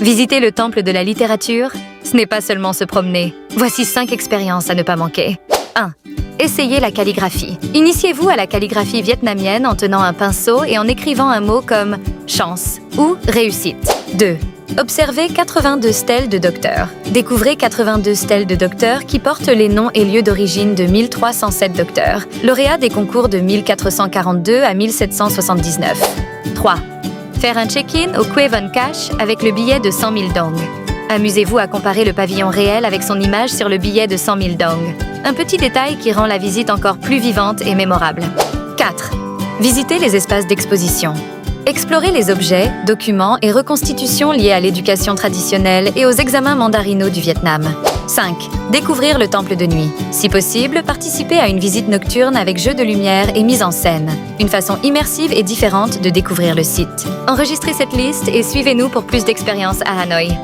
Visiter le temple de la littérature, ce n'est pas seulement se promener. Voici 5 expériences à ne pas manquer. 1. Essayez la calligraphie. Initiez-vous à la calligraphie vietnamienne en tenant un pinceau et en écrivant un mot comme « chance » ou « réussite ». 2. Observez 82 stèles de docteurs. Découvrez 82 stèles de docteurs qui portent les noms et lieux d'origine de 1307 docteurs, lauréats des concours de 1442 à 1779. 3. Faire un check-in au Kue Von Cash avec le billet de 100 000 dong. Amusez-vous à comparer le pavillon réel avec son image sur le billet de 100 000 dong. Un petit détail qui rend la visite encore plus vivante et mémorable. 4. Visitez les espaces d'exposition. Explorez les objets, documents et reconstitutions liés à l'éducation traditionnelle et aux examens mandarinaux du Vietnam. 5. Découvrir le temple de nuit. Si possible, participez à une visite nocturne avec jeux de lumière et mise en scène. Une façon immersive et différente de découvrir le site. Enregistrez cette liste et suivez-nous pour plus d'expériences à Hanoï.